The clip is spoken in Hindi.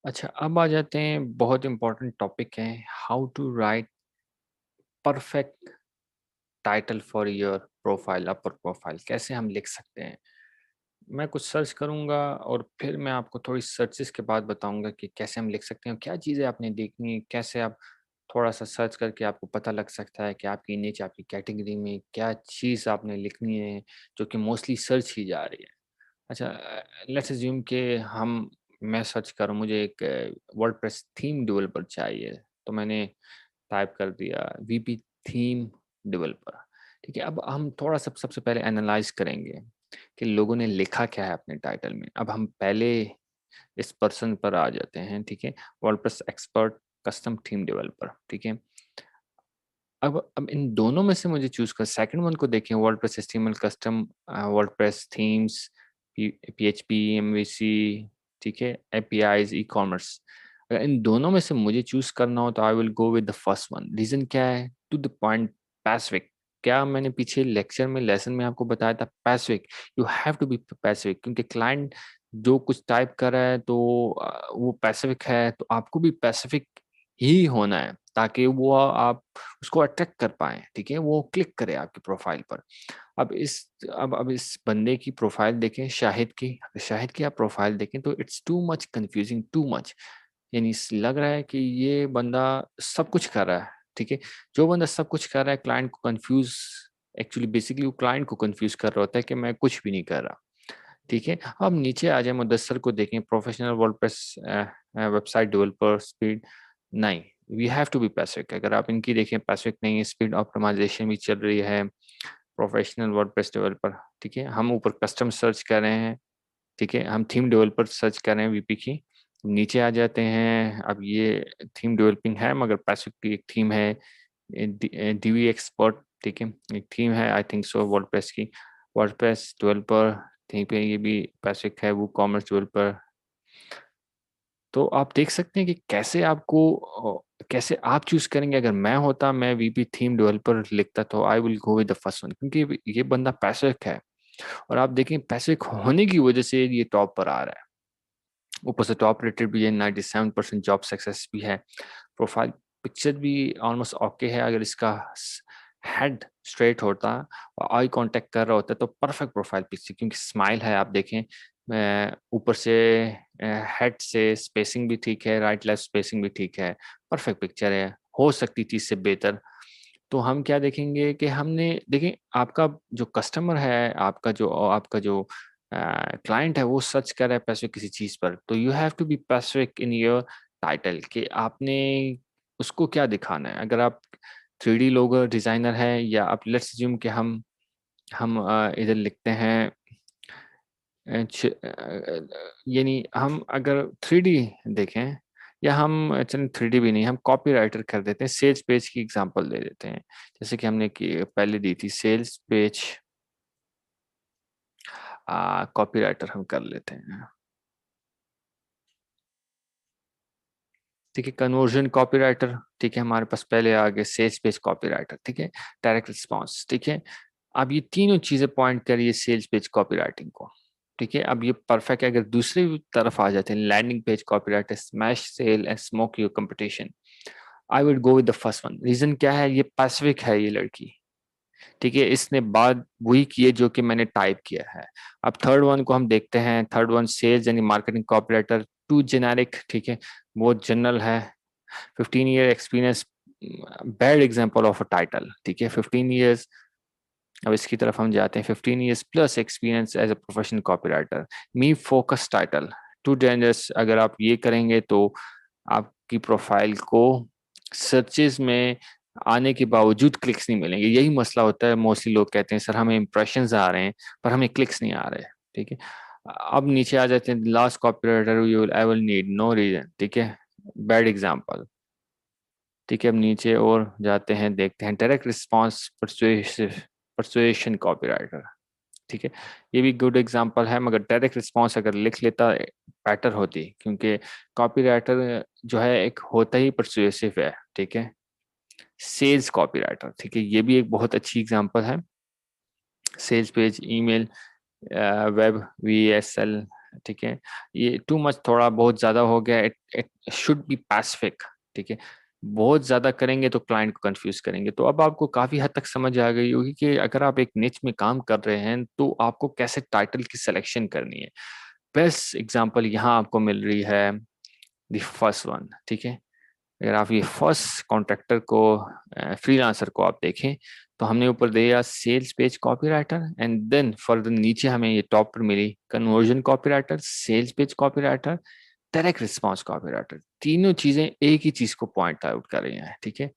अच्छा, अब आ जाते हैं बहुत इम्पोर्टेंट टॉपिक है, how to write perfect title for your profile, upper profile कैसे हम लिख सकते हैं। मैं कुछ सर्च करूँगा और फिर मैं आपको थोड़ी सर्चेस के बाद बताऊँगा कि कैसे हम लिख सकते हैं, क्या चीज़ें आपने देखनी है, कैसे आप थोड़ा-सा सर्च करके आपको पता लग सकता है कि आपकी निche, आपकी कैटेगरी में क्या चीज़ आपने लिखनी है, जो कि मोस्टली सर्च की जा रही है। अच्छा, लेट्स अज़्यूम कि मैं सर्च करूँ, मुझे एक वर्डप्रेस थीम डेवलपर चाहिए, तो मैंने टाइप कर दिया वीपी थीम डेवलपर। ठीक है, अब हम थोड़ा-सा सबसे पहले एनालाइज़ करेंगे कि लोगों ने लिखा क्या है अपने टाइटल में। अब हम पहले इस पर्सन पर आ जाते हैं, ठीक है? WordPress expert custom theme developer, ठीक है? अब इन दोनों में से मुझे चूज़ कर सेकंड वन को देखें, WordPress HTML custom WordPress themes, PHP, MVC, ठीक है? APIs, e-commerce. अगर इन दोनों में से मुझे चूज़ करना हो तो I will go with the first one. Reason क्या है? To the point, specific. क्या मैंने पीछे लेक्चर में, लेसन में आपको बताया था specific, you have to be specific क्योंकि क्लाइंट जो कुछ टाइप कर रहा है तो वो पैसिफिक है, तो आपको भी पैसिफिक ही होना है ताकि वो आप उसको अट्रैक्ट कर पाएँ, ठीक है? वो क्लिक करे आपकी प्रोफ़ाइल पर। अब इस बंदे की प्रोफ़ाइल देखें, शाहिद की आप प्रोफ़ाइल देखें तो it's too much confusing, too much. यानी स लग रहा है कि ये बंदा सब कुछ कर रहा है, ठीक है? जो बंदा सब कुछ कर रहा है, क्लाइंट को कन्फ्यूज़, एक्चुअली बेसिकली वो क्लाइंट को कन्फ्यूज़ कर रहा होता है कि मैं कुछ भी नहीं कर रहा, ठीक है? अब नीचे आ जाएँ, मुदस्सर को देखें, professional WordPress website developer, speed, नहीं, we have to be pacific. अगर आप इनकी देखें, पैसिफिक नहीं है, स्पीड ऑप्टिमाइज़ेशन भी चल रही है, प्रोफ़ेशनल वर्डप्रेस डेवलपर, ठीक है? हम ऊपर कस्टम सर्च कर रहे हैं, ठीक है? हम थीम डेवलपर सर्च कर रहे हैं वीपी की। नीचे आ जाते हैं, अब ये थीम डेवलपिंग है मगर पैसिफिक की एक थीम है, डीवी एक्सपर्ट, ठीक है? एक थीम है आई थिंक सो वर्डप्रेस की, वर्डप्रेस डेवलपर, कहीं पे ये भी पैसिफिक है, वूकॉमर्स डेवलपर। तो आप देख सकते हैं कि कैसे आप चूज़ करेंगे। अगर मैं होता, मैं वीपी थीम डेवलपर लिखता तो I will go with the first one क्योंकि ये बंदा पैसिफिक है और आप देखें पैसिफिक होने की वजह से ये टॉप पर आ रहा है। ऊपर से टॉप रेटेड भी है, 97% जॉब सक्सेस भी है। प्रोफाइल पिक्चर भी ऑलमोस्ट ओके है। अगर इसका हेड स्ट्रेट होता और आई कांटेक्ट कर रहा होता तो परफेक्ट प्रोफाइल पिक्चर, क्योंकि स्माइल है, आप देखें ऊपर से हेड से स्पेसिंग भी ठीक है, राइट लेफ्ट स्पेसिंग भी ठीक है, परफेक्ट पिक्चर है। हो सकती चीज़ से बेहतर। तो हम क्या देखेंगे कि हमने देखें आपका जो कस्टमर है, आपका जो क्लाइंट है, वो सर्च कर रहा है पैसे किसी चीज़ पर, तो you have to be specific in your title कि आपने उसको क्या दिखाना है। अगर आप 3D लोगो डिज़ाइनर हैं या आप लेट्स अज्यूम कि हम इधर लिखते हैं यानी हम अगर 3D देखें या हम चलें 3D भी नहीं, हम कॉपी राइटर कर देते हैं, सेल्स पेज की एग्जांपल दे देते हैं। जैसे कि हमने कि पहले दी थी सेल्स पेज, कॉपी राइटर हम कर लेते हैं। ठीक है, कन्वर्जन कॉपी राइटर, ठीक है, हमारे पास पहले आ गए सेल्स पेज कॉपी राइटर, ठीक है, डायरेक्ट रिस्पॉन्स, ठीक है। अब ये तीनों चीज़ें पॉइंट करिए सेल्स पेज कॉपी राइटिंग को, ठीक है। अब ये परफेक्ट है। अगर दूसरी तरफ आ जाते हैं landing page copy writer, smash sale and smoke your competition, I would go with the first one. Reason क्या है? ये पैसिफिक है ये लड़की, ठीक है, इसने बात वही की है जो कि मैंने टाइप किया है। अब थर्ड वन को हम देखते हैं। थर्ड वन सेल्स यानी मार्केटिंग कॉपरेटर, टू जेनेरिक, ठीक है, बहुत जनरल है। 15 year experience, bad example of a title, ठीक है, 15 ईयर्स। अब इसकी तरफ हम जाते हैं, 15 years plus experience as a professional copywriter, me focus title, too dangerous. अगर आप ये करेंगे तो आपकी प्रोफाइल को सर्चेज में आने के बावजूद क्लिक्स नहीं मिलेंगे। यही मसला होता है, मोस्टली लोग कहते हैं सर हमें इंप्रेशंस आ रहे हैं पर हमें क्लिक्स नहीं आ रहे, ठीक है। अब नीचे आ जाते हैं, last copywriter you will I will need no reason, ठीक है, बैड एग्जांपल, ठीक है। अब नीचे और जाते हैं, देखते हैं डायरेक्ट रिस्पॉन्स परसुएशन कॉपीराइटर, ठीक है, ये भी गुड एग्जांपल है मगर डायरेक्ट रिस्पॉन्स अगर लिख लेता बेटर होती, क्योंकि कॉपीराइटर जो है एक होता ही परसुएसिव है, ठीक है। सेल्स कॉपीराइटर, ठीक है, ये भी एक बहुत अच्छी एग्जांपल है। Sales page, email, web, VSL, ठीक है, ये टू मच थोड़ा बहुत ज्यादा हो गया, it it should be Pacific. ठीक है, बहुत ज्यादा करेंगे तो क्लाइंट को कंफ्यूज करेंगे। तो अब आपको काफी हद तक समझ आ गई होगी कि अगर आप एक निच में काम कर रहे हैं तो आपको कैसे टाइटल की सिलेक्शन करनी है। बेस्ट एग्जांपल यहाँ आपको मिल रही है, द फर्स्ट वन। ठीक है, अगर आप ये फर्स्ट कॉन्ट्रैक्टर को, फ्रीलांसर को आप देखें, तो हमने ऊपर दिया sales page copywriter, and then further नीचे हमें ये टॉप पर मिली conversion copywriter, sales page copywriter, direct response copywriter. तीनों चीजें एक ही चीज को पॉइंट आउट कर रही हैं। ठीक है,